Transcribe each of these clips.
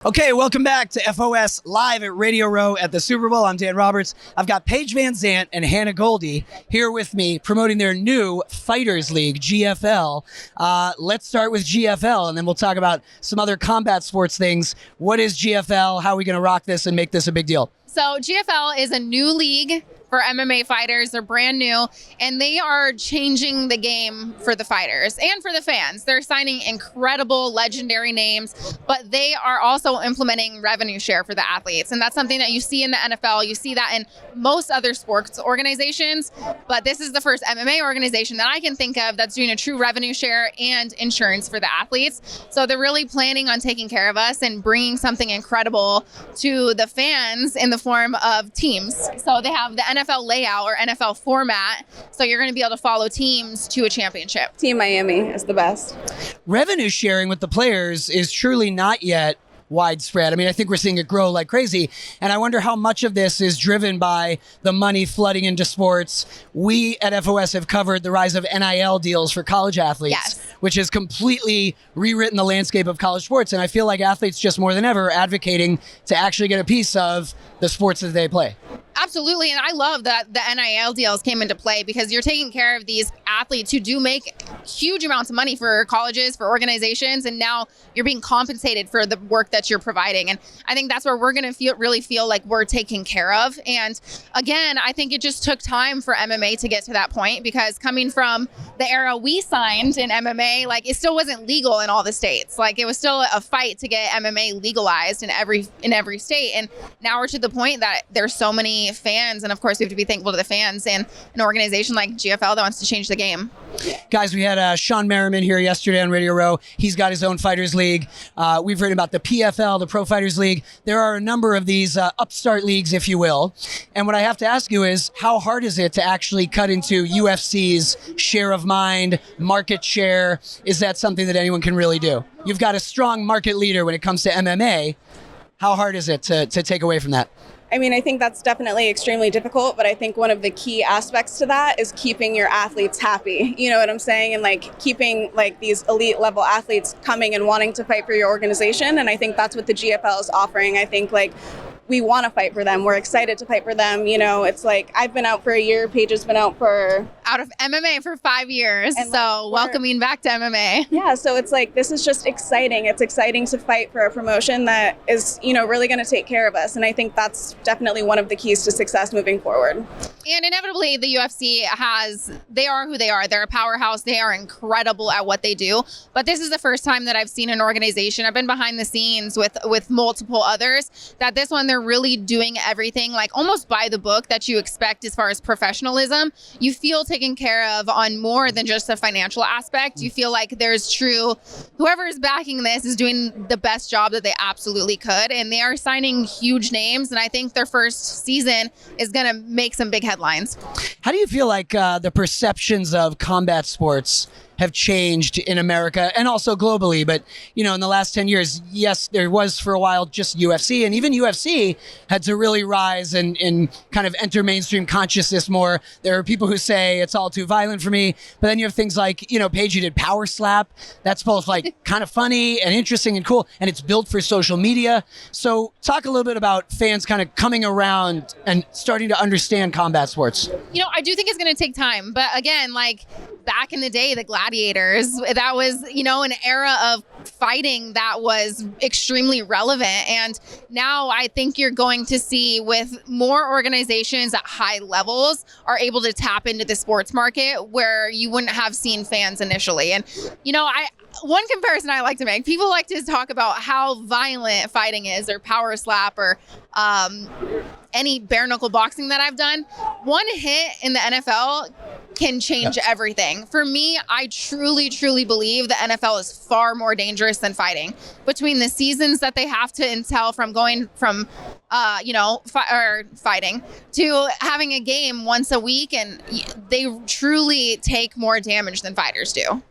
Okay, welcome back to FOS Live at Radio Row at the Super Bowl. I'm Dan Roberts. I've got Paige VanZant and Hannah Goldy here with me promoting their new Fighters League, GFL. Let's start with GFL, and then we'll talk about some other combat sports things. What is GFL? How are we going to rock this and make this a big deal? So GFL is a new league for MMA fighters. They're brand new, and they are changing the game for the fighters and for the fans. They're signing incredible, legendary names, but they are also implementing revenue share for the athletes. And that's something that you see in the NFL. You see that in most other sports organizations, but this is the first MMA organization that I can think of that's doing a true revenue share and insurance for the athletes. So they're really planning on taking care of us and bringing something incredible to the fans in the form of teams. So they have the NFL layout or NFL format, so you're going to be able to follow teams to a championship. Team Miami is the best. Revenue sharing with the players is truly not yet widespread. I mean, I think we're seeing it grow like crazy. And I wonder how much of this is driven by the money flooding into sports. We at FOS have covered the rise of NIL deals for college athletes, Yes. which has completely rewritten the landscape of college sports. And I feel like athletes just more than ever are advocating to actually get a piece of the sports that they play. Absolutely, and I love that the NIL deals came into play because you're taking care of these athletes who do make huge amounts of money for colleges, for organizations, and now you're being compensated for the work that you're providing. And I think that's where we're going to really feel like we're taken care of. And again, I think it just took time for MMA to get to that point because coming from the era we signed in MMA, like it still wasn't legal in all the states. Like it was still a fight to get MMA legalized in every state. And now we're to the point that there's so many fans, and of course we have to be thankful to the fans and an organization like GFL that wants to change the game. Guys, we had Sean Merriman here yesterday on Radio Row. He's got his own Fighters League. We've heard about the PFL, the Pro Fighters League. There are a number of these upstart leagues, if you will. And what I have to ask you is, how hard is it to actually cut into UFC's share of mind, market share? Is that something that anyone can really do? You've got a strong market leader when it comes to MMA. How hard is it to take away from that? I mean, I think that's definitely extremely difficult, but I think one of the key aspects to that is keeping your athletes happy. You know what I'm saying? And like keeping like these elite level athletes coming and wanting to fight for your organization. And I think that's what the GFL is offering. I think like we want to fight for them. We're excited to fight for them. You know, it's like I've been out for a year. Paige has been out of MMA for 5 years. And so welcoming back to MMA. Yeah, so it's like this is just exciting. It's exciting to fight for a promotion that is, you know, really going to take care of us. And I think that's definitely one of the keys to success moving forward. And inevitably, the UFC they are who they are. They're a powerhouse. They are incredible at what they do. But this is the first time that I've seen an organization, I've been behind the scenes with multiple others, that this one, they're really doing everything like almost by the book that you expect as far as professionalism. You feel taken care of on more than just a financial aspect. You feel like there's whoever is backing this is doing the best job that they absolutely could. And they are signing huge names. And I think their first season is going to make some big headlines. How do you feel like the perceptions of combat sports have changed in America and also globally? But, you know, in the last 10 years, yes, there was for a while just UFC, and even UFC had to really rise and kind of enter mainstream consciousness more. There are people who say it's all too violent for me, but then you have things like, you know, Paige, you did Power Slap. That's both like kind of funny and interesting and cool, and it's built for social media. So talk a little bit about fans kind of coming around and starting to understand combat sports. You know, I do think it's going to take time, but again, like back in the day, the gladiators, that was, you know, an era of fighting that was extremely relevant. And now I think you're going to see with more organizations at high levels are able to tap into the sports market where you wouldn't have seen fans initially. And, you know, one comparison I like to make, people like to talk about how violent fighting is, or Power Slap, or any bare knuckle boxing that I've done. One hit in the NFL can change everything. For me, I truly, truly believe the NFL is far more dangerous than fighting. Between the seasons that they have to entail from going from, fighting to having a game once a week, and they truly take more damage than fighters do.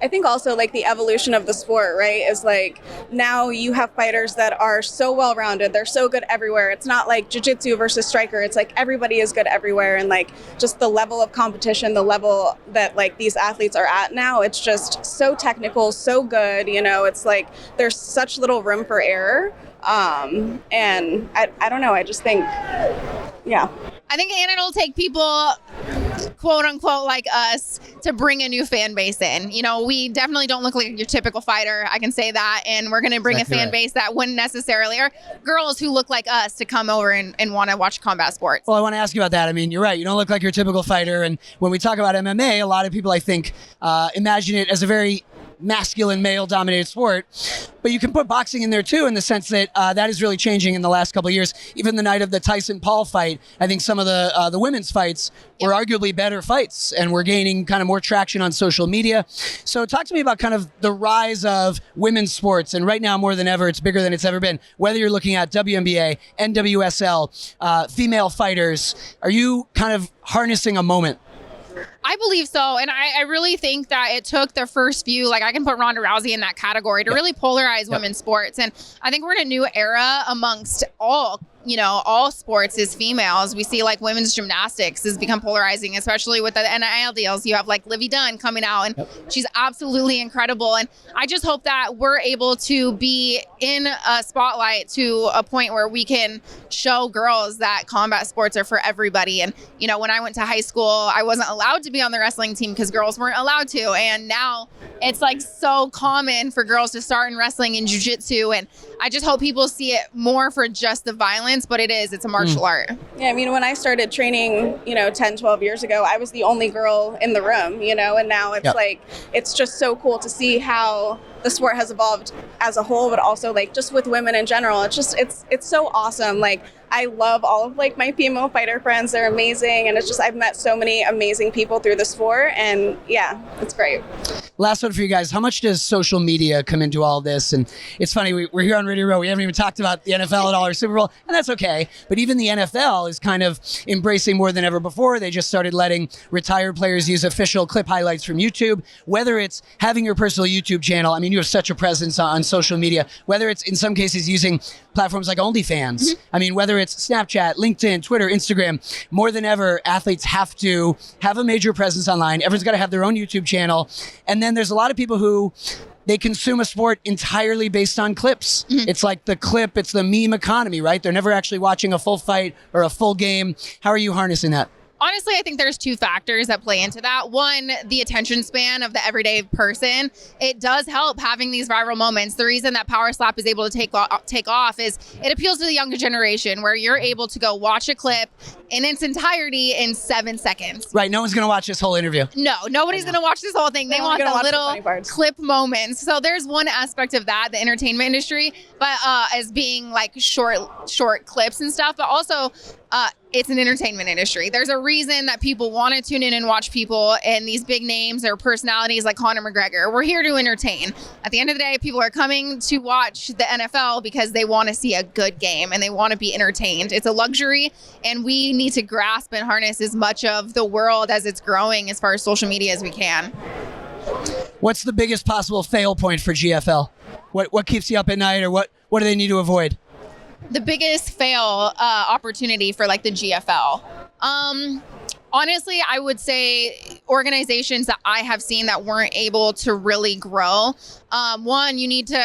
I think also like the evolution of the sport, right, is like now you have fighters that are so well-rounded. They're so good everywhere. It's not like jiu-jitsu versus striker. It's like everybody is good everywhere, and like just the level of competition, the level that like these athletes are at now, it's just so technical, so good. You know, it's like there's such little room for error. And I don't know, I just think, yeah. I think Anna will take people, quote unquote, like us to bring a new fan base in. You know, we definitely don't look like your typical fighter. I can say that. And we're going to bring a fan base that wouldn't necessarily, or girls who look like us to come over and want to watch combat sports. Well, I want to ask you about that. I mean, you're right. You don't look like your typical fighter. And when we talk about MMA, a lot of people, I think, imagine it as a very masculine, male-dominated sport. But you can put boxing in there too, in the sense that that is really changing in the last couple of years. Even the night of the Tyson-Paul fight, I think some of the women's fights were arguably better fights, and we're gaining kind of more traction on social media. So talk to me about kind of the rise of women's sports, and right now more than ever, it's bigger than it's ever been. Whether you're looking at WNBA, NWSL, female fighters, are you kind of harnessing a moment? I believe so. And I really think that it took the first few, like I can put Ronda Rousey in that category to really polarize women's sports. And I think we're in a new era amongst all sports as females. We see like women's gymnastics has become polarizing, especially with the NIL deals. You have like Livy Dunn coming out, and she's absolutely incredible. And I just hope that we're able to be in a spotlight to a point where we can show girls that combat sports are for everybody. And, you know, when I went to high school, I wasn't allowed to be on the wrestling team because girls weren't allowed to. And now it's like so common for girls to start in wrestling and jiu-jitsu. And I just hope people see it more for just the violence, but it's a martial art. Yeah, I mean, when I started training, 10, 12 years ago, I was the only girl in the room, and now it's like, it's just so cool to see how the sport has evolved as a whole, but also like just with women in general. It's just, it's so awesome. Like, I love all of like my female fighter friends. They're amazing. And it's just, I've met so many amazing people through the sport, and yeah, it's great. Last one for you guys. How much does social media come into all this? And it's funny, we're here on Radio Row. We haven't even talked about the NFL at all or Super Bowl, and that's okay. But even the NFL is kind of embracing more than ever before. They just started letting retired players use official clip highlights from YouTube. Whether it's having your personal YouTube channel, I mean, you have such a presence on social media. Whether it's in some cases using platforms like OnlyFans. I mean, whether it's Snapchat, LinkedIn, Twitter, Instagram, more than ever, athletes have to have a major presence online. Everyone's got to have their own YouTube channel. And then there's a lot of people who they consume a sport entirely based on clips. It's like the clip, it's the meme economy, right? They're never actually watching a full fight or a full game. How are you harnessing that? Honestly, I think there's two factors that play into that. One, the attention span of the everyday person. It does help having these viral moments. The reason that Power Slap is able to take off is it appeals to the younger generation, where you're able to go watch a clip in its entirety in 7 seconds. Right. No one's going to watch this whole interview. No, nobody's going to watch this whole thing. They want the little clip moments. So there's one aspect of that, the entertainment industry, but as being like short clips and stuff, but also it's an entertainment industry. There's a reason that people want to tune in and watch people and these big names or personalities like Conor McGregor. We're here to entertain. At the end of the day, people are coming to watch the NFL because they want to see a good game and they want to be entertained. It's a luxury, and we need to grasp and harness as much of the world as it's growing as far as social media as we can. What's the biggest possible fail point for GFL? What keeps you up at night, or what do they need to avoid? The biggest fail opportunity for like the GFL. Honestly, I would say organizations that I have seen that weren't able to really grow. One, you need to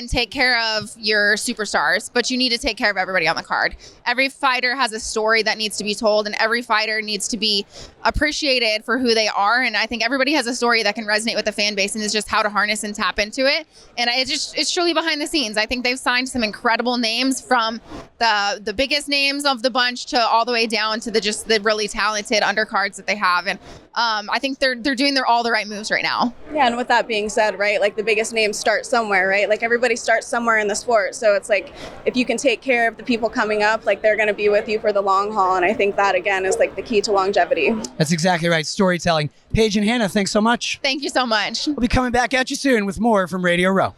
take care of your superstars, but you need to take care of everybody on the card. Every fighter has a story that needs to be told, and every fighter needs to be appreciated for who they are. And I think everybody has a story that can resonate with the fan base, and it's just how to harness and tap into it. And it's truly behind the scenes. I think they've signed some incredible names, from the biggest names of the bunch to all the way down to the really talented undercards that they have. And I think they're doing all the right moves right now. Yeah, and with that being said, right, like the biggest names start somewhere, right? Like everybody starts somewhere in the sport. So it's like, if you can take care of the people coming up, like they're going to be with you for the long haul. And I think that, again, is like the key to longevity. That's exactly right. Storytelling. Paige and Hannah, thanks so much. Thank you so much. We'll be coming back at you soon with more from Radio Row.